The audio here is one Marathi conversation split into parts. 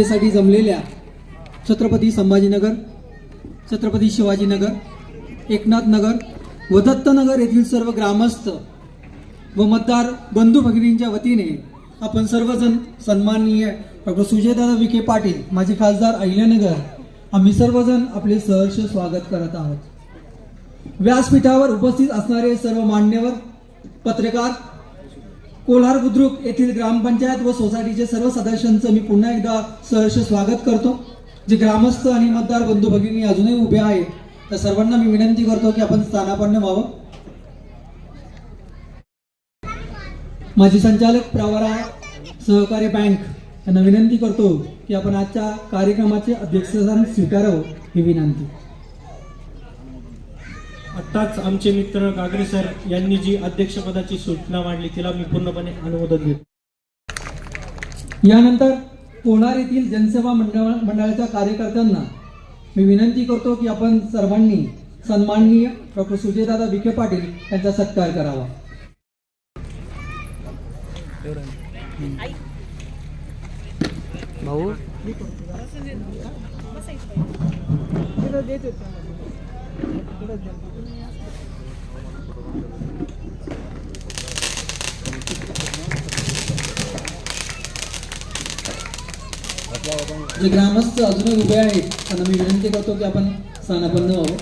साठी जमलेल्या छत्रपती संभाजीनगर, छत्रपती शिवाजीनगर, एकनाथ नगर व दत्तनगर येथील सर्व ग्रामस्थ व मतदार बंधू भगिनींच्या वतीने आपण सर्वजण सन्माननीय डॉक्टर सुजयदादा विखे पाटील माजी खासदार अहिल्यानगर आम्ही सर्वजण आपले सहर्ष स्वागत करत आहोत. व्यासपीठावर उपस्थित असणारे सर्व मान्यवर, पत्रकार, कोल्हार बुद्रुक येथील ग्रामपंचायत व सोसायटीचे सर्व सदस्यांचं मी पुन्हा एकदा सहर्ष स्वागत करतो. जे ग्रामस्थ आणि मतदार बंधू भगिनी अजूनही उभे आहेत त्या सर्वांना मी विनंती करतो की आपण स्थानापन्न व्हावं. माजी संचालक प्रवरा सहकारी बँक यांना विनंती करतो की आपण आजच्या कार्यक्रमाचे अध्यक्षस्थान स्वीकारावं ही विनंती. आत्ताच आमचे मित्र गागरे सर यांनी जी अध्यक्षपदाची सूचना मांडली तिला मी पूर्णपणे अनुमोदन देतो. यानंतर कोलार येथील जनसेवा मंडळाच्या कार्यकर्त्यांना मी विनंती करतो की आपण सर्वांनी सन्माननीय डॉक्टर सुजयदादा विखे पाटील यांचा सत्कार करावा. भाऊ जे ग्रामस्थ अजूनही उभे आहेत त्यांना मी विनंती करतो की आपण स्थानापन्न व्हावं.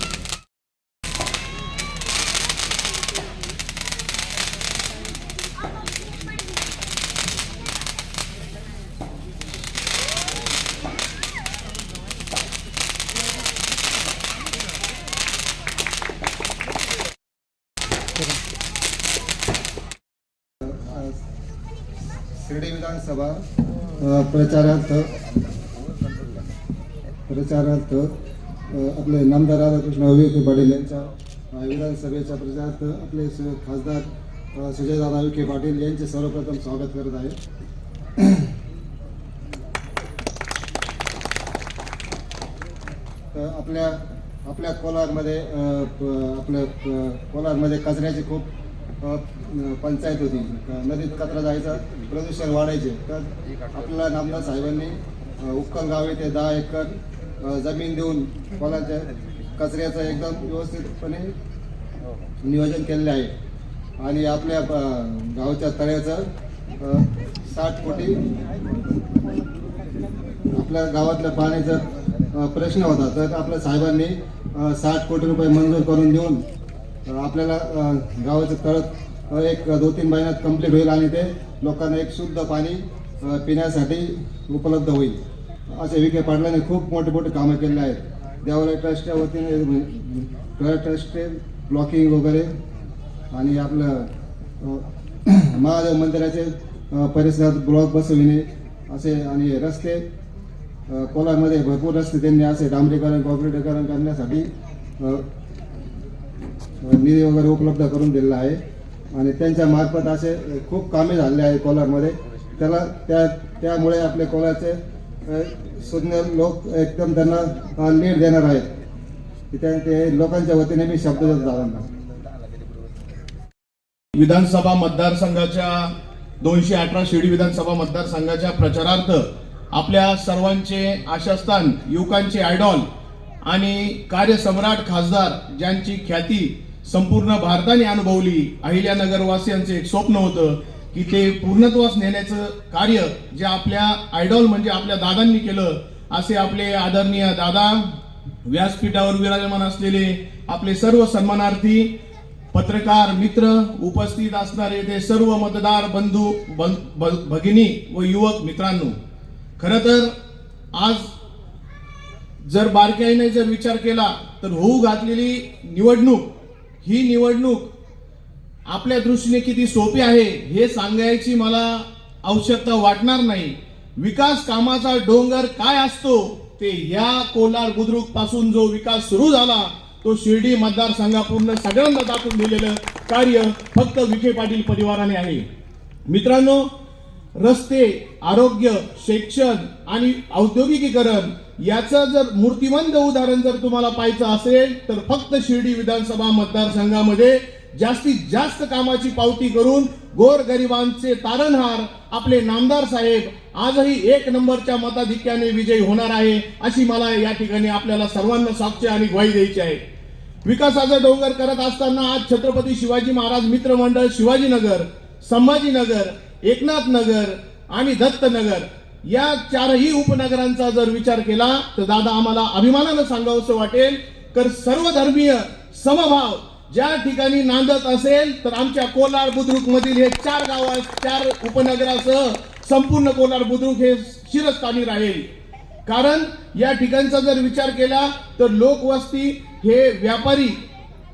शिर्डी विधानसभा प्रचारार्थ आपले नामदार राधाकृष्ण विखे पाटील यांच्या विधानसभेच्या प्रचारार्थ आपले खासदार सुजयदादा विखे पाटील यांचे सर्वप्रथम स्वागत करत आहे. आपल्या कोलारमध्ये कचऱ्याची खूप पंचायत होती. नदीत कचरा जायचा, प्रदूषण वाढायचे. तर आपल्याला नामदार साहेबांनी उक्कल गाव येथे 10 एकर जमीन देऊन कोलारच्या कचऱ्याचं एकदम व्यवस्थितपणे नियोजन केलेलं आहे. आणि आपल्या गावच्या तळ्याचं 60 कोटी आपल्या गावातल्या पाण्याचा प्रश्न होता. तर आपल्या साहेबांनी 60 कोटी रुपये मंजूर करून देऊन आपल्याला गावाचं तळ एक 2-3 महिन्यात कंप्लीट होईल आणि ते लोकांना एक शुद्ध पाणी पिण्यासाठी उपलब्ध होईल. असे विखे पाटलांनी खूप मोठे मोठे कामं केले आहेत. देवालय ट्रस्टच्या वतीने ट्रस्ट ब्लॉकिंग वगैरे आणि आपलं महादेव मंदिराचे परिसरात ब्लॉक बसविणे असे आणि रस्ते कोलारमध्ये भरपूर रस्ते त्यांनी असे डांबरीकरण कॉन्क्रिटीकरण करण्यासाठी निधी वगैरे उपलब्ध करून दिलेला आहे. आणि त्यांच्या मार्फत असे खूप कामे झाले आहे कोलारमध्ये. त्यामुळे आपले कोलारचे सुज्ञ लोक एकदम त्यांना लीड देणार आहेत. ते लोकांच्या वतीने मी शब्द देत जाणार. विधानसभा मतदारसंघाच्या 218 शिर्डी विधानसभा मतदारसंघाच्या प्रचारार्थ आपल्या सर्वांचे आशास्थान, युवकांचे आयडॉल आणि कार्यसम्राट खासदार ज्यांची ख्याती संपूर्ण भारताने अनुभवली, अहिल्यानगर वासियांचे एक स्वप्न होतं की ते पूर्णत्वास नेण्याचं कार्य जे आपल्या आयडॉल म्हणजे आपल्या दादांनी केलं. असे आपले आदरणीय दादा, व्यासपीठावर विराजमान असलेले आपले सर्व सन्मानार्थी, पत्रकार मित्र, उपस्थित असणारे ते सर्व मतदार बंधू भगिनी व युवक मित्रांनो, खरं तर आज जर बारकाईने जर विचार केला तर होऊ घातलेली निवडणूक ही निवडणूक आपल्या दृष्टीने किती सोपी आहे हे सांगायची मला आवश्यकता वाटणार नाही. विकास कामाचा डोंगर काय असतो ते या कोलार बुद्रुक पासून जो विकास सुरू झाला तो शिर्डी मतदारसंघापूर्ण सगळ्यांना दाखवून दिलेलं कार्य फक्त विखे पाटील परिवाराने आहे. मित्रांनो, रस्ते, आरोग्य, शिक्षण आणि औद्योगिकीकरण याचं जर मूर्तिमंत उदाहरण जर तुम्हाला पाहायचं असेल तर फक्त शिर्डी विधानसभा मतदारसंघामध्ये जास्तीत जास्त कामाची पावती करून गोरगरिबांचे तारणहार आपले नामदार साहेब आजही 1 नंबरच्या मताधिक्याने विजयी होणार आहे, अशी मला या ठिकाणी आपल्याला सर्वांना साक्ष आणि ग्वाही द्यायची आहे. विकासाचा डोंगर करत असताना आज छत्रपती शिवाजी महाराज मित्र मंडळ शिवाजीनगर, संभाजीनगर, एकनाथनगर आणि दत्तनगर या 4ही उपनगरांचा जर विचार केला तर दादा आम्हाला अभिमानानं सांगावंसं वाटेल तर सर्वधर्मीय समभाव ज्या ठिकाणी नांदत असेल तर आमच्या कोलार बुद्रुक मधील हे 4 गाव 4 उपनगरासह संपूर्ण कोलार बुद्रुक हे शिरस्थानी राहील. कारण या ठिकाणचा जर विचार केला तर लोकवस्ती हे व्यापारी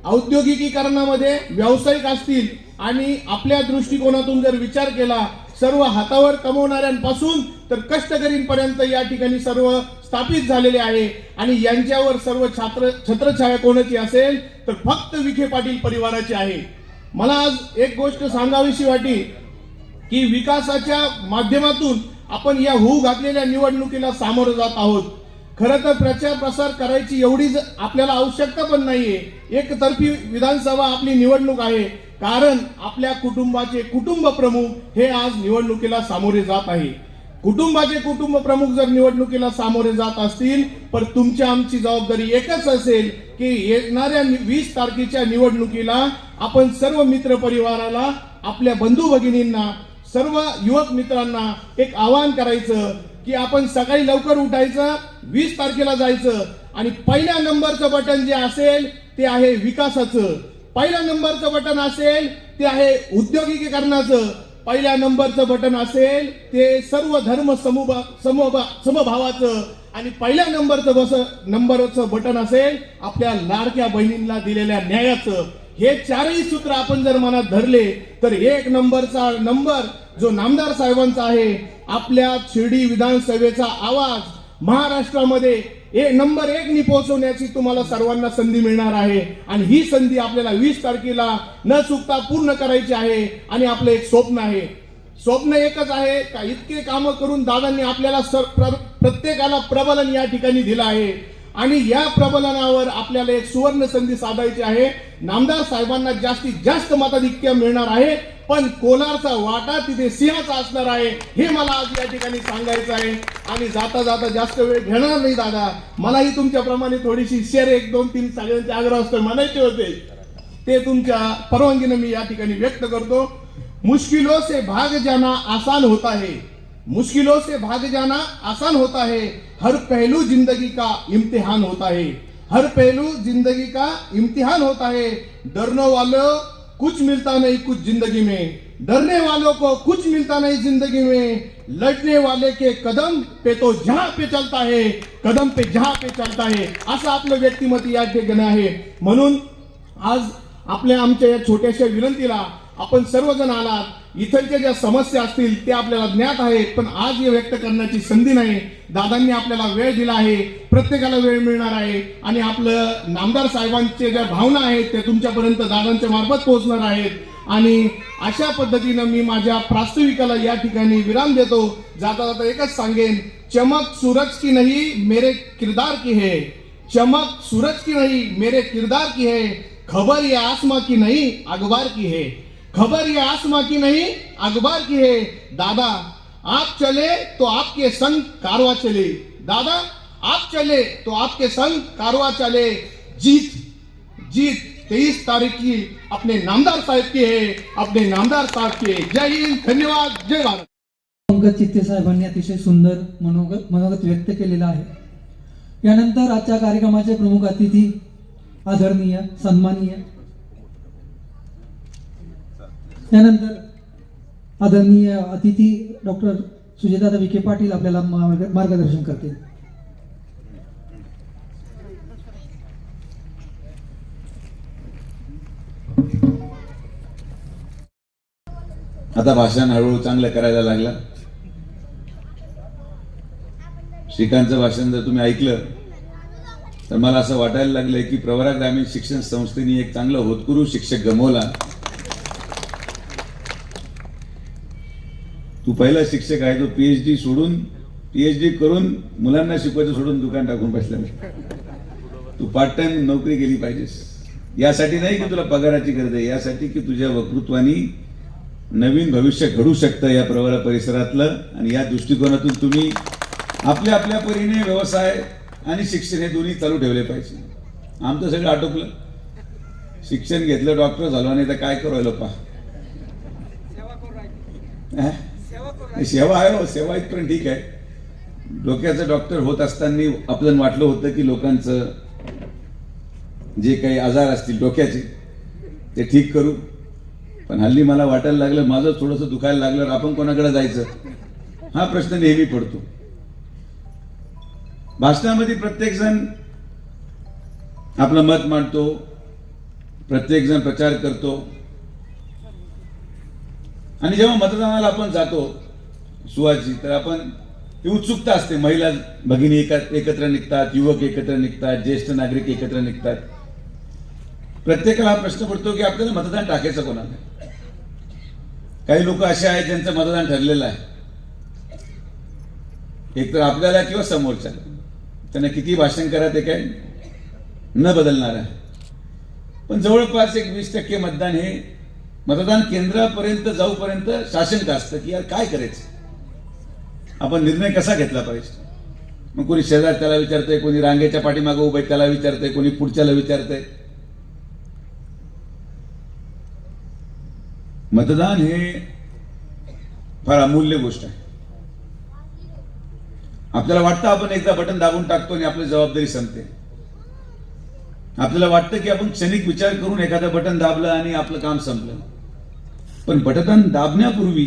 औद्योगिकीकरणामध्ये व्यावसायिक असतील आणि आपल्या दृष्टिकोनातून जर विचार केला सर्व हातावर कमवणाऱ्यांपासून तर कष्टकरींपर्यंत या ठिकाणी सर्व स्थापित झालेले आहे आणि यांच्यावर सर्व छत्रछाया कोणाची असेल तर फक्त विखे पाटील परिवाराची आहे. मला आज एक गोष्ट सांगावीशी वाटली की विकासाच्या माध्यमातून आपण या होऊ घातलेल्या निवडणुकीला सामोरं जात आहोत. खरं तर प्रचार प्रसार करायची एवढी आपल्याला आवश्यकता पण नाहीये. एकतर्फी विधानसभा आपली निवडणूक आहे, कारण आपल्या कुटुंबाचे कुटुंब प्रमुख हे आज निवडणुकीला सामोरे जात आहे. कुटुंबाचे कुटुंब प्रमुख जर निवडणुकीला सामोरे जात असतील तर तुमची आमची जबाबदारी एकच असेल की येणाऱ्या 20 तारखेच्या निवडणुकीला आपण सर्व मित्र परिवाराला, आपल्या बंधू भगिनींना, सर्व युवक मित्रांना एक आवाहन करायचं की आपण सकाळी लवकर उठायचं, 20 तारखेला जायचं आणि पहिल्या नंबरचं बटन जे असेल ते आहे विकासाचं, पहिल्या नंबरचं बटन असेल ते आहे उद्योगिकीकरणाचं, पहिल्या नंबरचं बटन असेल ते सर्व धर्म समभावाचं आणि पहिल्या नंबरचं बटन असेल आपल्या लाडक्या बहिणींना दिलेल्या न्यायाचं. हे 4ही सूत्र आपण जर मनात धरले तर 1 नंबरचा नंबर जो नामदार साहेबांचा आहे, आपल्या शिर्डी विधानसभेचा आवाज महाराष्ट्रामध्ये नंबर 1 नी पोहोचवण्याची तुम्हाला सर्वांना संधी मिळणार आहे आणि ही संधी आपल्याला 20 तारखेला न चुकता पूर्ण करायची आहे. आणि आपलं एक स्वप्न आहे, स्वप्न एकच आहे का इतके कामं करून दादांनी आपल्याला प्रत्येकाला प्रबलन या ठिकाणी दिलं आहे आणि या प्रबलनावर आपल्याला एक सुवर्ण संधी साधायची आहे. नामदार साहेबांना जास्तीत जास्त मताधिक्य मिळणार आहे, पण कोलारचा वाटा तिथे सिंहाचा असणार आहे हे मला आज या ठिकाणी सांगायचं आहे. आणि जाता जाता जास्त वेळ घेणार नाही दादा, मलाही तुमच्याप्रमाणे थोडीशी शेअर 1, 2, 3 सगळ्यांचे आग्रह असतो म्हणायचे होते, ते तुमच्या परवानगीने मी या ठिकाणी व्यक्त करतो. मुश्किलों से भाग जाना आसान होता है, मुश्किलों से भाग जाना आसान होता है, हर पहलू जिंदगी का इम्तिहान होता है, हर पहलू जिंदगी का इम्तिहान होता है. डरने वालों कुछ मिलता नहीं कुछ जिंदगी में, डरने वालों को कुछ मिलता नहीं जिंदगी में, लड़ने वाले के कदम पे तो जहां पे चलता है, कदम पे जहां पे चलता है, असं आपलं व्यक्तिमत्व या ठिकाणी आहे. म्हणून आज आपल्या आमच्या या छोट्याशा विनंतीला आपण सर्वजण आलात. इथलच्या ज्या समस्या असतील ते आपल्याला ज्ञात आहेत, पण आज हे व्यक्त करण्याची संधी नाही. दादांनी आपल्याला वेळ दिला आहे, प्रत्येकाला वेळ मिळणार आहे आणि आपलं नामदार साहेबांचे ज्या भावना आहेत त्या तुमच्यापर्यंत दादांच्या मार्फत पोहोचणार आहेत. आणि अशा पद्धतीनं मी माझ्या प्रास्ताविकाला या ठिकाणी विराम देतो. जाता जाता एकच सांगेन, चमक सूरज की नहीं मेरे किरदार की है, चमक सूरज की नहीं मेरे किरदार की है, खबर ये आसमां की नहीं अखबार की है, खबर ये आसमां की नहीं अखबार की है. दादा आप चले तो आपके संग कारवा चले, दादा आप चले तो आपके संग कारवा चले. जीत जीत 23 तारीख की अपने नामदार साहेब की है, अपने नामदार साहब की है. जय हिंद, धन्यवाद, जय भारत. पंकज चित्ते साहेबांनी अतिशय सुंदर मनोगत व्यक्त केलेलं आहे. यानंतर आजच्या कार्यक्रमाचे प्रमुख अतिथी आदरणीय सन्माननीय, त्यानंतर आदरणीय अतिथी डॉक्टर सुजयदादा विखे पाटील आपल्याला मार्गदर्शन करतील. आता भाषण हळूहळू चांगलं करायला लागला. श्रीकांतचं भाषण जर तुम्ही ऐकलं तर मला असं वाटायला लागलंय की प्रवरा ग्रामीण शिक्षण संस्थेने एक चांगला होतकरू शिक्षक गमावला. तू पहिला शिक्षक आहे, तो पीएचडी करून मुलांना शिकवायचं सोडून दुकान टाकून बसला. तू पार्ट टाइम नोकरी केली पाहिजेस. यासाठी नाही की तुला पगाराची गरज आहे, यासाठी की तुझ्या वक्तृत्वाने नवीन भविष्य घडू शकतं या प्रवरा परिसरातलं. आणि या दृष्टिकोनातून तुम्ही आपल्या आपल्या परीने व्यवसाय आणि शिक्षण हे दोन्ही चालू ठेवले पाहिजे. आमचं सगळं आटोपलं, शिक्षण घेतलं, डॉक्टर झालो, आणि आता काय करू राहिलो पहा. सेवा आहे हो, सेवा इथपर्यंत ठीक आहे. डोक्याचं डॉक्टर होत असताना आपल्याला वाटलं होतं की लोकांचं जे काही आजार असतील डोक्याचे ते ठीक करू, पण हल्ली मला वाटायला लागलं माझं थोडंसं दुखायला लागलं, आपण कोणाकडे जायचं हा प्रश्न नेहमी पडतो. भाषणामध्ये प्रत्येक जण आपलं मत मांडतो, प्रत्येक जण प्रचार करतो, आणि जेव्हा मतदानाला आपण जातो सुवाची, तर आपण ही उत्सुकता असते. महिला भगिनी एकत्र निघतात, युवक एकत्र निघतात, ज्येष्ठ नागरिक एकत्र निघतात. प्रत्येकाला हा प्रश्न पडतो की आपल्याला मतदान टाकायचं कोणाला. काही लोक असे आहेत ज्यांचं मतदान ठरलेलं आहे, एकतर आपल्याला किंवा समोरच्याला. त्यांना किती भाषण करा ते काय न बदलणार आहे. पण जवळपास एक 20% मतदान हे मतदान केंद्रापर्यंत जाऊपर्यंत शासन असतं की यार काय करायचं, आपण निर्णय कसा घेतला पाहिजे. मग कोणी शेजार त्याला विचारतंय, कोणी रांगेच्या पाठीमागे उभे त्याला विचारतंय, कोणी पुढच्याला विचारतंय. मतदान हे फार अमूल्य गोष्ट आहे. आपल्याला वाटतं आपण एकदा बटन दाबून टाकतो आणि आपली जबाबदारी संपते. आपल्याला वाटतं की आपण क्षणिक विचार करून एखादं बटन दाबलं आणि आपलं काम संपलं. पण बटन दाबण्यापूर्वी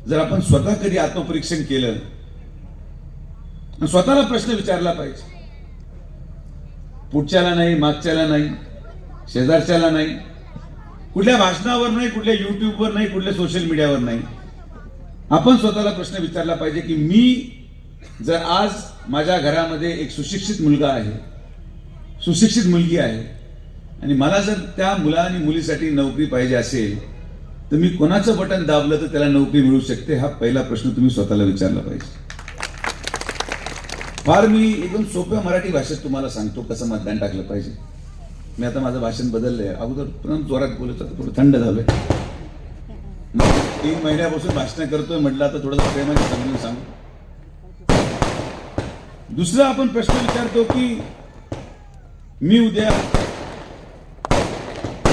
जर आपण स्वतः कधी आत्मपरीक्षण केलं आणि स्वतःला प्रश्न विचारला पाहिजे, पुढच्याला नाही, मागच्याला नाही, शेजारच्याला नाही, कुठल्या भाषणावर नाही, कुठल्या युट्यूबवर नाही, कुठल्या सोशल मीडियावर नाही, आपण स्वतःला प्रश्न विचारला पाहिजे की मी जर आज माझ्या घरामध्ये एक सुशिक्षित मुलगा आहे, सुशिक्षित मुलगी आहे, आणि मला जर त्या मुला आणि मुलीसाठी नोकरी पाहिजे असेल तर मी कोणाचं बटन दाबलं तर त्याला नोकरी मिळू शकते. हा पहिला प्रश्न तुम्ही स्वतःला विचारला पाहिजे. फार मी एकदम सोप्या मराठी भाषेत तुम्हाला सांगतो कसं मतदान टाकलं पाहिजे. मी आता माझं भाषण बदललंय, अगोदर पुन्हा जोरात बोलत होतं, थोडं थंड झालंय. 3 महिन्यापासून भाषण करतोय म्हटलं, आता थोडंसं प्रेमाने समजून सांगू. दुसरा आपण प्रश्न विचारतो की मी उद्या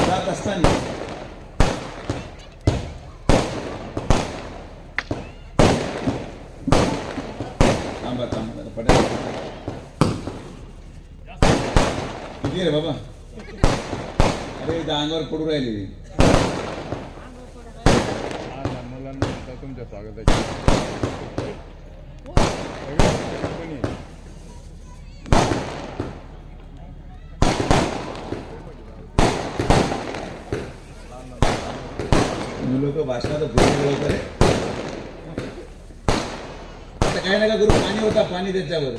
जात असताना किती रे बाबा, अरे अंगावर पडू राहिले. तुमच्या स्वागताची लोक भाषणात आता काय नका करू, पाणी होता, पाणी त्याच्यावर.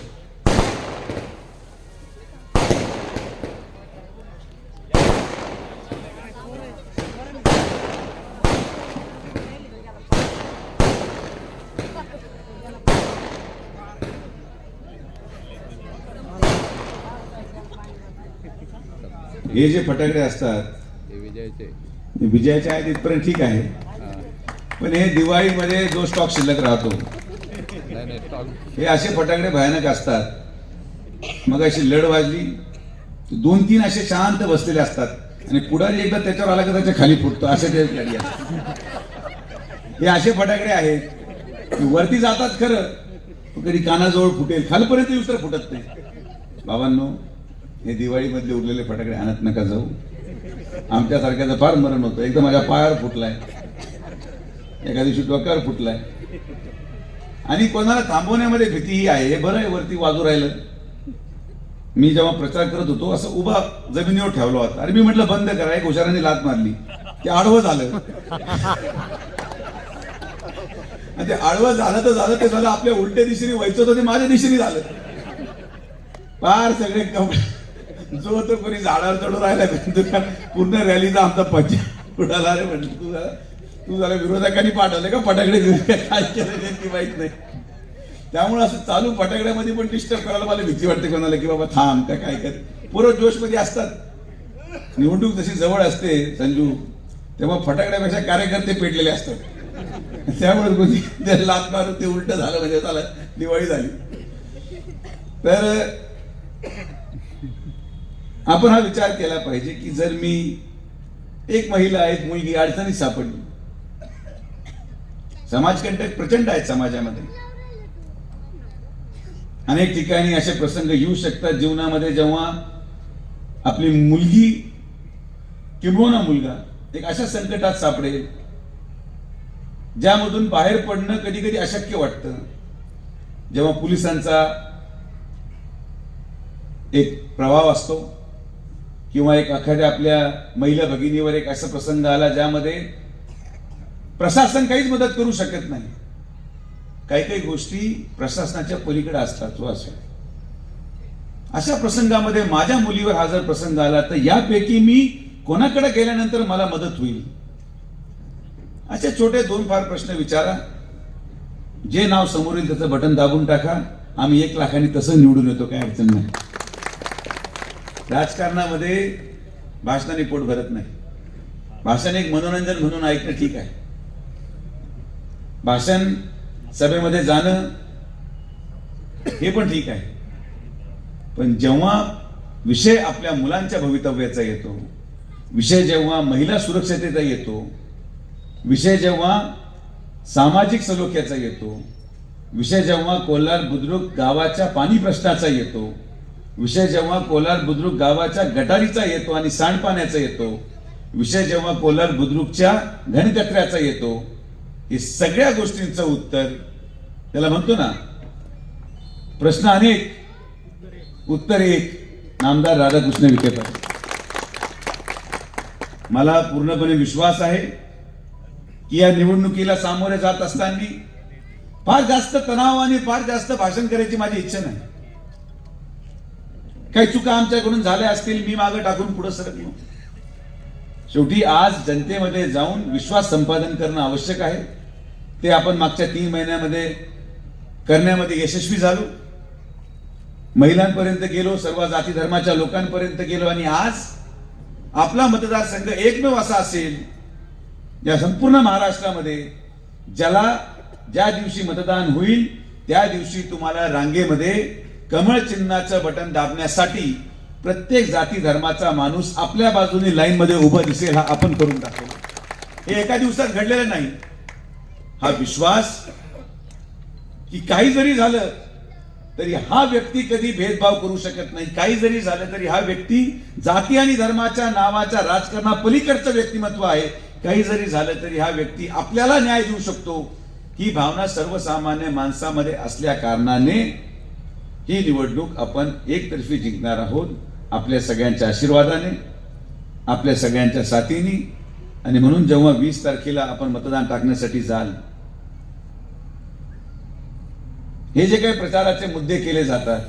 हे जे फटाकडे असतात विजयाचे विजयाचे आहेत इथपर्यंत ठीक आहे, पण हे दिवाळीमध्ये जो स्टॉक शिल्लक राहतो हे असे फटाकडे भयानक असतात. मग अशी लढ वाजली, 2-3 असे शांत बसलेले असतात आणि पुढारी एकदा त्याच्यावर आला का त्याच्या खाली फुटतो, असे ते गाडी हे असे फटाकडे आहेत. वरती जातात खरं, कधी कानाजवळ फुटेल, खालपर्यंत युस्तर फुटत नाही. बाबांनो, हे दिवाळीमधले उरलेले फटाकडे आणत नका जाऊ. आमच्यासारख्याचं फार मरण होतं. एकदा माझ्या पायावर फुटलाय, एका दिवशी डोक्यावर फुटलाय, आणि कोणाला थांबवण्यामध्ये भीतीही आहे. हे बरं आहे वरती वाजू राहिलं. मी जेव्हा प्रचार करत होतो असं उभा जमिनीवर ठेवला होता. अरे मी म्हटलं बंद करा, एक हुशाराने लात मारली, ते आडवं झालं. आणि ते आडवं झालं तर झालं, ते झालं आपल्या उलट्या दिशेने व्हायचं होतं, ते माझ्या दिशेने झालं. फार सगळे जो तो कोणी झाडावर चढून राहिला, पूर्ण रॅलीचा आमचा पंच उडाला. रे म्हटलं तू झाला विरोधकांनी पाठवले का फटाकडे घेऊन, काय केलं त्यांनी माहित नाही. त्यामुळे असं चालू फटाकड्यामध्ये पण डिस्टर्ब करायला मला भीती वाटते कोणाला, की बाबा थांब का काय कर. पूर्ण जोश मध्ये असतात, निवडणूक जशी जवळ असते संजू, तेव्हा फटाकड्यापेक्षा कार्यकर्ते पेटलेले असतात. त्यामुळे कोणी ते लात मारून ते उलट झालं म्हणजे झालं, दिवाळी झाली. तर आपण हा विचार केला पाहिजे की जर मी एक महिला, एक मुलगी अडचणीत सापडली, समाजकंटक प्रचंड आहेत समाजामध्ये, अनेक ठिकाणी असे प्रसंग येऊ शकतात जीवनामध्ये जेव्हा आपली मुलगी किंबहुना मुलगा एक अशा संकटात सापडेल ज्यामधून बाहेर पडणं कधी कधी अशक्य वाटतं. जेव्हा पोलिसांचा एक प्रभाव असतो किंवा एक एखाद्या आपल्या महिला भगिनीवर एक असा प्रसंग आला ज्यामध्ये प्रशासन काहीच मदत करू शकत नाही. काही काही गोष्टी प्रशासनाच्या पलीकडे असतात. अशा प्रसंगामध्ये माझ्या मुलीवर हा जर प्रसंग आला तर यापैकी मी कोणाकडे गेल्यानंतर मला मदत होईल, असे छोटे 2 फार प्रश्न विचारा. जे नाव समोर येईल त्याचं बटन दाबून टाका. आम्ही 1 लाखांनी तसं निवडून येतो, काही अडचण नाही. राजकारणामध्ये भाषणाने पोट भरत नाही. भाषण एक मनोरंजन म्हणून ऐकणं ठीक आहे. भाषण सभेमध्ये जाणं हे पण ठीक आहे. पण जेव्हा विषय आपल्या मुलांच्या भवितव्याचा येतो, विषय जेव्हा महिला सुरक्षतेचा येतो, विषय जेव्हा सामाजिक सलोख्याचा येतो, विषय जेव्हा कोलार बुद्रुक गावाच्या पाणी प्रश्नाचा येतो, विषय जेव्हा कोलार बुद्रुक गावाच्या गटारीचा येतो आणि सांडपाण्याचा येतो, विषय जेव्हा कोलार बुद्रुकच्या घनकचऱ्याचा येतो, हे सगळ्या गोष्टींचं उत्तर, त्याला म्हणतो ना प्रश्न अनेक उत्तर एक, नामदार राधाकृष्ण विखे पाटील. मला पूर्णपणे विश्वास आहे की या निवडणुकीला सामोरे जात असताना फार जास्त तणाव आणि फार जास्त भाषण करायची माझी इच्छा नाही. काही चुका आमच्याकडून झाल्या असतील, मी मागे टाकून पुढे सरकलो. शेवटी आज जनतेमध्ये जाऊन विश्वास संपादन करणं आवश्यक आहे. ते आपण मागच्या 3 महिन्यामध्ये करण्यामध्ये यशस्वी झालो. महिलांपर्यंत गेलो, सर्व जाती धर्माच्या लोकांपर्यंत गेलो आणि आज आपला मतदारसंघ एकमेव असा असेल या संपूर्ण महाराष्ट्रामध्ये ज्याला ज्या दिवशी मतदान होईल त्या दिवशी तुम्हाला रांगेमध्ये कमळ चिन्हाचं बटन दाबण्यासाठी प्रत्येक जाती धर्माचा माणूस आपल्या बाजूने लाईन मध्ये उभा दिसेल. हा आपण करून दाखवला. हे एका दिवसात घडलेलं नाही. हा विश्वास की काही जरी झालं तरी हा व्यक्ती कधी भेदभाव करू शकत नाही. काही जरी झालं तरी हा व्यक्ती जाती आणि धर्माच्या नावाच्या राजकारणापलीकडचं व्यक्तिमत्व आहे. काही जरी झालं तरी हा व्यक्ती आपल्याला न्याय देऊ शकतो. ही भावना सर्वसामान्य माणसामध्ये असल्या कारणाने ही निवडणूक आपण एकतर्फी जिंकणार आहोत. आपल्या सगळ्यांच्या आशीर्वादाने, आपल्या सगळ्यांच्या साथीने. आणि म्हणून जेव्हा 20 तारखेला आपण मतदान टाकण्यासाठी जाल, हे जे काही प्रचाराचे मुद्दे केले जातात,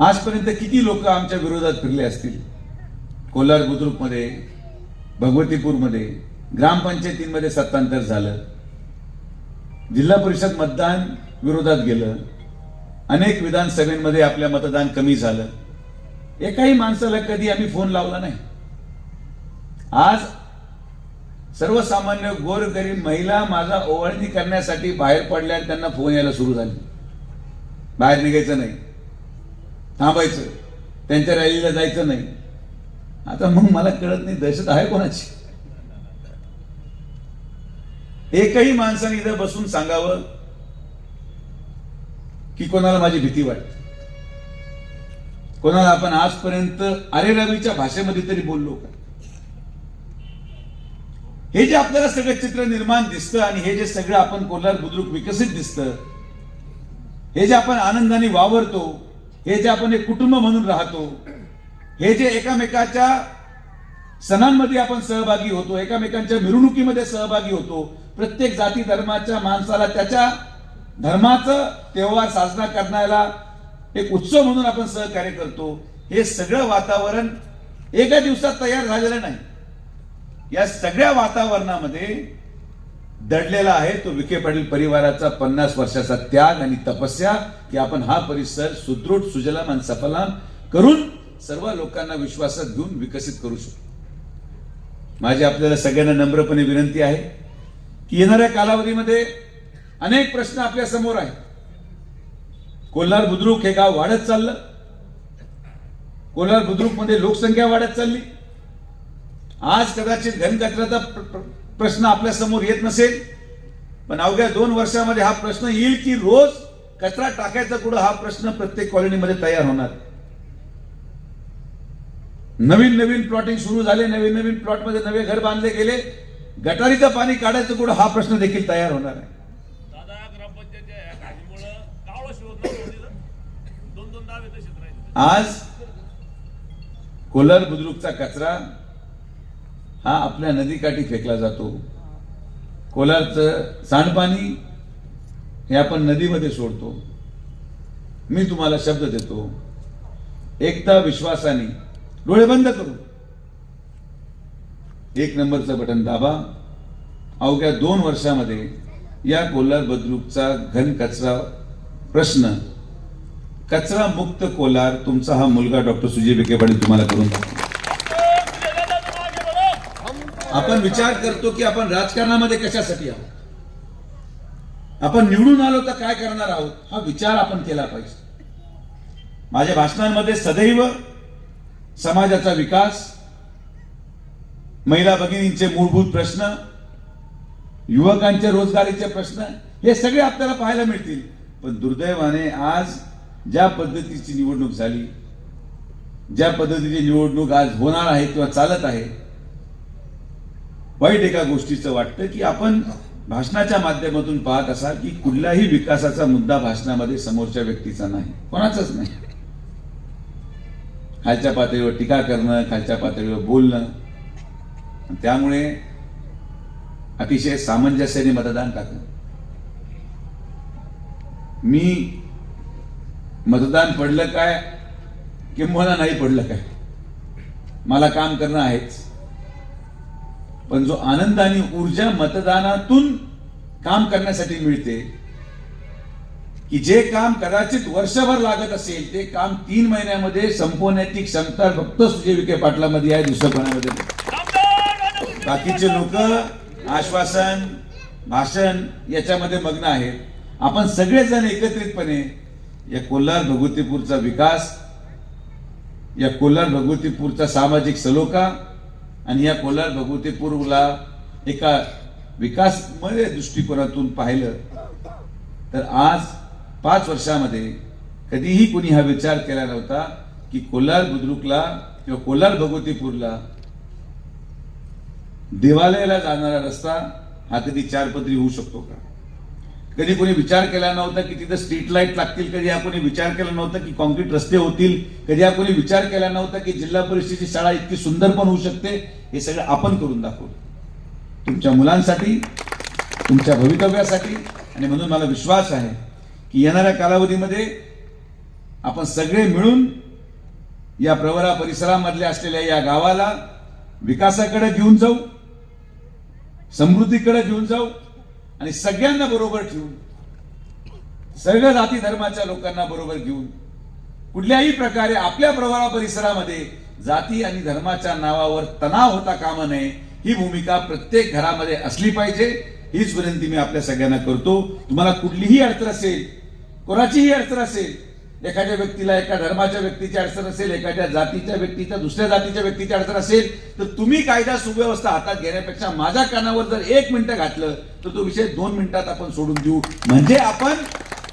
आजपर्यंत किती लोक आमच्या विरोधात फिरले असतील. कोलार बुद्रुकमध्ये, भगवतीपूरमध्ये, ग्रामपंचायतींमध्ये सत्तांतर झालं, जिल्हा परिषद मतदान विरोधात गेलं, अनेक विधानसभेमध्ये आपल्या मतदान कमी झालं. एकाही माणसाला कधी आम्ही फोन लावला नाही. आज सर्वसामान्य गोरगरीब महिला माझा ओवाळणी करण्यासाठी बाहेर पडल्या आणि त्यांना फोन यायला सुरू झाले. बाहेर निघायचं नाही, थांबायचं, त्यांच्या रॅलीला जायचं नाही. आता मग मला कळत नाही दहशत आहे कोणाची. एकही माणसाने इथं बसून सांगावं की कोणाला माझी भीती वाटते, कोणाला आपण आजपर्यंत अरे रवीच्या भाषेमध्ये तरी बोललो का. हे जे आपल्याला सगळं चित्र निर्माण दिसतं आणि हे जे सगळं आपण कोलार बुद्रुक विकसित दिसतं, हे जे आपण आनंदाने वावरतो, हे जे आपण एक कुटुंब म्हणून राहतो, हे जे एकामेकाच्या सणांमध्ये आपण सहभागी होतो, एकामेकांच्या मिरवणुकीमध्ये सहभागी होतो, प्रत्येक जाती धर्माच्या माणसाला त्याच्या धर्माचं तेव्हार साजरा करण्याला एक उत्सव म्हणून आपण सहकार्य करतो. हे सगळं वातावरण एका दिवसात तयार झालेलं नाही. या सगळ्या वातावरणामध्ये दडलेला आहे तो विखे पाटील परिवाराचा 50 वर्षाचा त्याग आणि तपस्या की आपण हा परिसर सुदृढ, सुजलाम आणि सफलाम करून सर्व लोकांना विश्वासात घेऊन विकसित करू शकतो. माझी आपल्याला सगळ्यांना नम्रपणे विनंती आहे की येणाऱ्या कालावधीमध्ये अनेक प्रश्न आपल्या समोर आहेत. कोल्हार बुद्रुक हे गाव वाढत चाललं. कोल्हार बुद्रुक मध्ये लोकसंख्या वाढत चालली. आज कदाचित घनकचऱ्याचा प्रश्न आपल्या समोर येत नसेल, पण अवघ्या 2 वर्षामध्ये हा प्रश्न येईल की रोज कचरा टाकायचा कुठं, हा प्रश्न प्रत्येक कॉलनीमध्ये तयार होणार. नवीन नवीन प्लॉटिंग सुरू झाले, नवीन नवीन प्लॉट मध्ये नवे घर बांधले गेले, गटारीचं पाणी काढायचं कुठं, हा प्रश्न देखील तयार होणार आहे. आज कोल्हार बुद्रुकचा कचरा हा आपल्या नदीकाठी फेकला जातो. कोल्हारचं सांडपाणी हे आपण नदीमध्ये सोडतो. मी तुम्हाला शब्द देतो, एकता विश्वासाने डोळे बंद करू 1 नंबरचं बटन दाबा. अवघ्या 2 वर्षामध्ये या कोल्हार बुद्रुकचा घन कचरा प्रश्न, कचरा मुक्त कोल्हार तुमचा हा मुलगा डॉक्टर सुजय विखे पाटील तुम्हाला करून दाखवेल. आपण विचार करतो की आपण राजकारणामध्ये कशासाठी आहोत, आपण निवडून आलो तर काय करणार आहोत, हा विचार आपण केला पाहिजे. माझ्या भाषणांमध्ये सदैव समाजाचा विकास, महिला भगिनींचे मूलभूत प्रश्न, युवकांचे रोजगारीचे प्रश्न, हे सगळे आपल्याला पाहायला मिळतील. पण दुर्दैवाने आज ज्या पद्धतीची निवडणूक झाली, ज्या पद्धतीची निवडणूक आज होणार आहे किंवा चालत आहे, वाईट एका गोष्टीचं वाटतं की आपण भाषणाच्या माध्यमातून पाहत असाल की कुठलाही विकासाचा मुद्दा भाषणामध्ये समोरच्या व्यक्तीचा नाही, कोणाचाच नाही. खालच्या पातळीवर टीका करणं, खालच्या पातळीवर बोलणं. त्यामुळे अतिशय सामंजस्याने मतदान टाकणं. मी मतदान पडलं काय किंवा नाही पडलं काय, मला काम करणं आहेच. पण जो आनंद आणि ऊर्जा मतदानातून काम करण्यासाठी मिळते, की जे काम कदाचित वर्षभर लागत असेल ते काम 3 महिन्यामध्ये संपवण्याची क्षमता फक्त सुजय विखे पाटलामध्ये आहे, दुसऱ्या कोणामध्ये नाही. बाकीचे लोक आश्वासन, भाषण याच्यामध्ये मग्न आहेत. आपण सगळेजण एकत्रितपणे या कोल्हार भगवतीपूरचा विकास, या कोल्हार भगवतीपूरचा सामाजिक सलोखा आणि या कोल्हार भगवतीपूरला एका विकासमय दृष्टिकोनातून पाहिलं तर आज 5 वर्षामध्ये कधीही कोणी हा विचार केला नव्हता की कोल्हार बुद्रुकला किंवा कोल्हार भगवतीपूरला देवालयाला जाणारा रस्ता हा कधी 4 पदरी होऊ शकतो का. कधी कोणी विचार केला नव्हता की तिथं स्ट्रीट लाईट लागतील. कधी हा कोणी विचार केला नव्हता की कॉन्क्रीट रस्ते होतील. कधी हा कोणी विचार केला नव्हता की जिल्हा परिषदेची शाळा इतकी सुंदर पण होऊ शकते. हे सगळं आपण करून दाखवलं तुमच्या मुलांसाठी, तुमच्या भवितव्यासाठी. आणि म्हणून मला विश्वास आहे की येणाऱ्या कालावधीमध्ये आपण सगळे मिळून या प्रवरा परिसरामधल्या असलेल्या या गावाला विकासाकडे घेऊन जाऊ, समृद्धीकडे घेऊन जाऊ आणि सगळ्यांना बरोबर ठेवून, सर्व जाती धर्माच्या लोकांना बरोबर घेऊन कुठल्याही प्रकारे आपल्या प्रवरा परिसरामध्ये जाती आणि धर्माच्या नावावर तणाव होता कामा नये, ही भूमिका प्रत्येक घरामध्ये असली पाहिजे. हीच विनंती मी आपल्या सगळ्यांना करतो. तुम्हाला कुठलीही अडचण असेल, कोणाचीही अडचण असेल, एखाद्या व्यक्तीला एका धर्माच्या व्यक्तीची अडचण असेल, एखाद्या जातीच्या व्यक्तीच्या दुसऱ्या जातीच्या व्यक्तीची अडचण असेल, तर तुम्ही कायदा सुव्यवस्था हातात घेण्यापेक्षा माझ्या कानावर जर 1 मिनिट घातलं तर तो विषय 2 मिनिटात आपण सोडून देऊ. म्हणजे आपण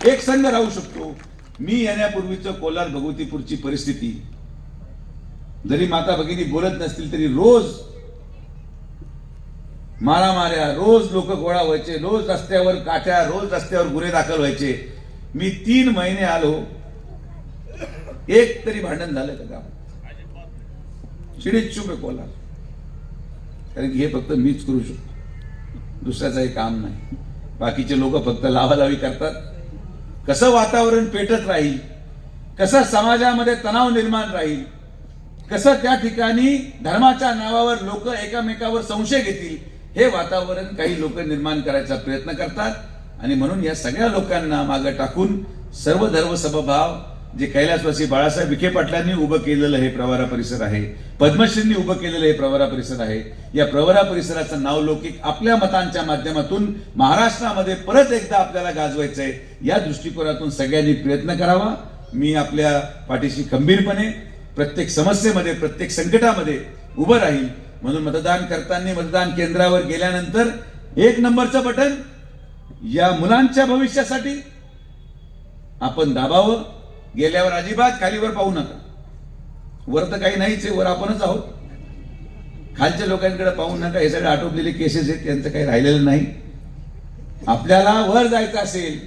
एक संघ राहू शकतो. मी येण्यापूर्वीचं कोल्हार भगवतीपूरची परिस्थिती, जरी माता भगिनी बोलत नसतील तरी रोज मारामाऱ्या, रोज लोक गोळा व्हायचे, रोज रस्त्यावर काठ्या, रोज रस्त्यावर गुन्हे दाखल व्हायचे. मी 3 महिने आलो, एक तरी भांडण झालं का गावात? चिडीत चूप आहे कोल्हार. कारण की हे फक्त मीच करू शकतो, दुसऱ्याचं हे काम नाही. बाकीचे लोक फक्त लावालावी करतात. कसं वातावरण पेटत राहील, कसं समाजामध्ये तणाव निर्माण राहील, कसं त्या ठिकाणी धर्माच्या नावावर लोक एकामेकावर संशय घेतील, हे वातावरण काही लोक निर्माण करायचा प्रयत्न करतात. आणि म्हणून या सगळ्या लोकांना मागे टाकून सर्व धर्म समभाव जे कैलासवासी बाळासाहेब विखे पाटलांनी उभं केलेलं हे प्रवरा परिसर आहे, पद्मश्रींनी उभं केलेलं हे प्रवरा परिसर आहे. या प्रवरा परिसराचं नावलौकिक आपल्या मतांच्या माध्यमातून महाराष्ट्रामध्ये परत एकदा आपल्याला गाजवायचंय. या दृष्टिकोनातून सगळ्यांनी प्रयत्न करावा. मी आपल्या पाठीशी खंबीरपणे प्रत्येक समस्येमध्ये, प्रत्येक संकटामध्ये उभं राहील. म्हणून मतदान करताना, मतदान केंद्रावर गेल्यानंतर 1 नंबरचं बटन या मुलांच्या भविष्यासाठी आपण दाबावं. गेल्यावर अजिबात खालीवर पाहू नका. वर तर काही नाहीच आहे, वर आपणच आहोत. खालच्या लोकांकडे पाहू नका. हे सगळे आटोपलेले केसेस आहेत, त्यांचं काही राहिलेलं नाही. आपल्याला वर जायचं असेल,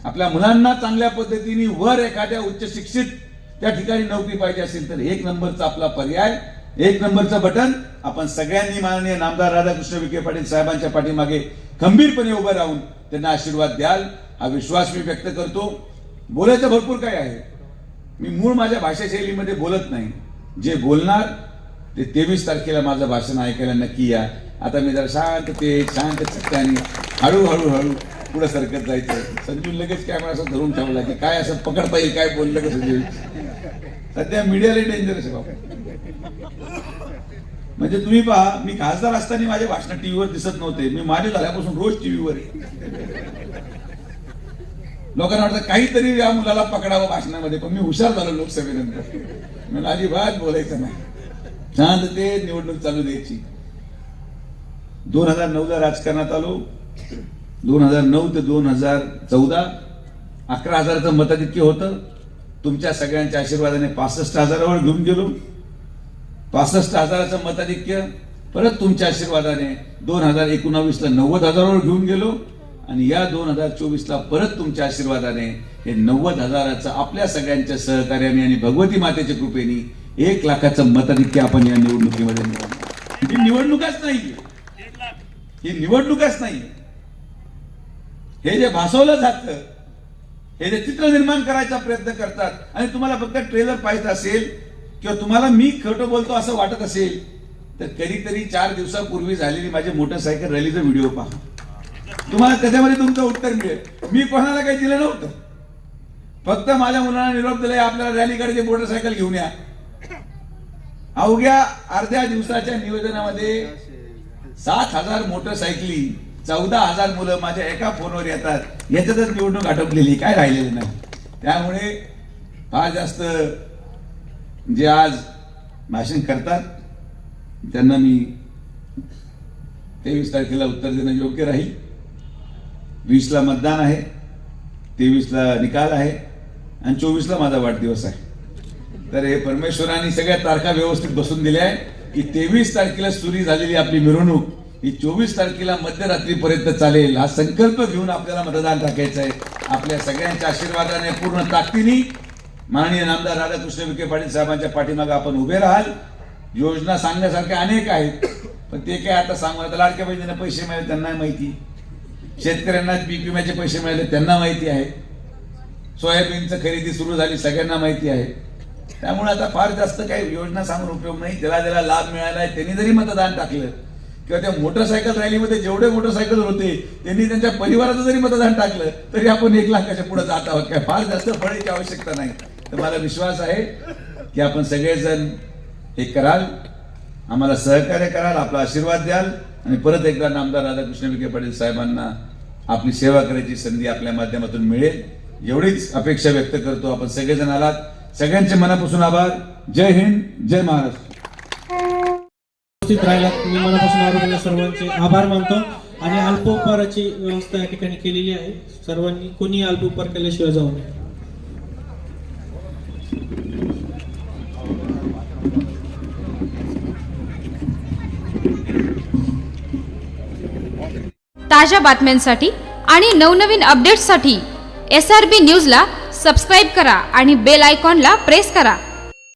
आपल्या मुलांना चांगल्या पद्धतीने वर एखाद्या उच्च शिक्षित त्या ठिकाणी नोकरी पाहिजे असेल तर 1 नंबरचा आपला पर्याय, 1 नंबरचं बटन आपण सगळ्यांनी माननीय नामदार राधाकृष्ण विखे पाटील साहेबांच्या पाठीमागे खंबीरपणे उभं राहून त्यांना आशीर्वाद द्याल हा विश्वास मी व्यक्त करतो. बोलायचं भरपूर काय आहे. मी मूळ माझ्या भाषाशैलीमध्ये बोलत नाही. जे बोलणार ते 23 तारखेला माझं भाषण ऐकायला नक्की या. आता मी जरा शांत चित्ताने हळूहळू पुढे सरकत जायचं. संजू लगेच कॅमेरा असं धरून ठेवला की काय असं पकडता येईल, काय बोललं का संजू. सध्या मीडियाला डेंजरस आहे बाबा. म्हणजे तुम्ही पहा, मी खासदार असताना माझे भाषण टीव्हीवर दिसत नव्हते. मी मान्य झाल्यापासून रोज टीव्हीवर आहे. लोकांना वाटतं काहीतरी या मुलाला पकडावं भाषणामध्ये, पण मी हुशार झालो लोकसभेनंतर. मला अजिबात बोलायचं नाही, शांत ते निवडणूक चालू द्यायची. 2009ला राजकारणात आलो. 2009 ते 2014 11,000चं मताधिक्य होतं. तुमच्या सगळ्यांच्या आशीर्वादाने 65,000वर घेऊन गेलो. 65,000चं मताधिक्य परत तुमच्या आशीर्वादाने 2019ला 90,000वर घेऊन गेलो. आणि या 2024ला परत तुमच्या आशीर्वादाने हे 90,000चं आपल्या सगळ्यांच्या सहकार्याने आणि भगवती मातेच्या कृपेने 1 लाखाचं मताधिक्य आपण या निवडणुकीमध्ये मिळवणार. ही निवडणूकच नाही, ही निवडणूकच नाही. हे जे भासवलं जातं, हे जे चित्र निर्माण करायचा प्रयत्न करतात आणि तुम्हाला फक्त ट्रेलर पाहिजे असेल किंवा तुम्हाला मी खोटं बोलतो असं वाटत असेल तर कधीतरी 4 दिवसापूर्वी झालेली माझी मोटरसायकल रॅलीचा व्हिडिओ पहा. तुम्हाला त्याच्यामध्ये तुमचं उत्तर मिळेल. मी कोणाला काही दिलं नव्हतं, फक्त माझ्या मुलांना निरोप दिलाय आपल्याला रॅली काढायची, मोटरसायकल घेऊन या. अवघ्या अर्ध्या दिवसाच्या निवेदनामध्ये 7,000 मोटरसायकली, 14,000 मुलं माझ्या एका फोनवर येतात. याच्यातच निवडणूक आटोपलेली, काय राहिलेलं नाही. त्यामुळे फार जास्त जे आज भाषण करतात त्यांना मी 23 तारखेला उत्तर देणं योग्य राहील. 20ला मतदान आहे, 23ला निकाल आहे आणि 24ला माझा वाढदिवस आहे. तर हे परमेश्वरांनी सगळ्या तारखा व्यवस्थित बसून दिल्या आहे की 23 तारखेला सुरू झालेली आपली मिरवणूक ही 24 तारखेला मध्यरात्रीपर्यंत चालेल. हा संकल्प घेऊन आपल्याला मतदान टाकायचं आहे. आपल्या सगळ्यांच्या आशीर्वादाने पूर्ण ताकदीने माननीय नामदार राधाकृष्ण विखे पाटील साहेबांच्या पाठीमागे आपण उभे राहाल. योजना सांगण्यासारख्या अनेक आहेत, पण ते काय आता सांगू. आता लाडक्या बहिणींना पैसे मिळाले त्यांना माहिती, शेतकऱ्यांना पीक विम्याचे पैसे मिळाले त्यांना माहिती आहे, सोयाबीनचं खरेदी सुरू झाली सगळ्यांना माहिती आहे. त्यामुळे आता फार जास्त काही योजना सांगून उपयोग नाही. ज्याला लाभ मिळालाय त्यांनी जरी मतदान टाकलं किंवा त्या मोटरसायकल रॅलीमध्ये जेवढे मोटरसायकल होते त्यांनी त्यांच्या परिवाराचं जरी मतदान टाकलं तरी आपण 1 लाखाच्या पुढे जात आहोत. काय फार जास्त फळाची आवश्यकता नाही. तर मला विश्वास आहे की आपण सगळेजण हे कराल, आम्हाला सहकार्य कराल, आपला आशीर्वाद द्याल आणि परत एकदा नामदार राधाकृष्ण विखे पाटील साहेबांना आपली सेवा करायची संधी आपल्या माध्यमातून मिळेल एवढीच अपेक्षा व्यक्त करतो. आपण सगळेजण आलात, सगळ्यांचे मनापासून आभार. जय हिंद, जय महाराष्ट्र. उपस्थित राहिलात मी मनापासून आरोग्याला सर्वांचे आभार मानतो. आणि अल्पोपहाराची व्यवस्था या ठिकाणी केलेली आहे. सर्वांनी कोणी अल्पोपहार केल्याशिवाय जाऊ नये. ताज्या बातम्यांसाठी आणि नवनवीन अपडेट्ससाठी SRB न्यूजला सबस्क्राईब करा आणि बेल आयकॉनला प्रेस करा.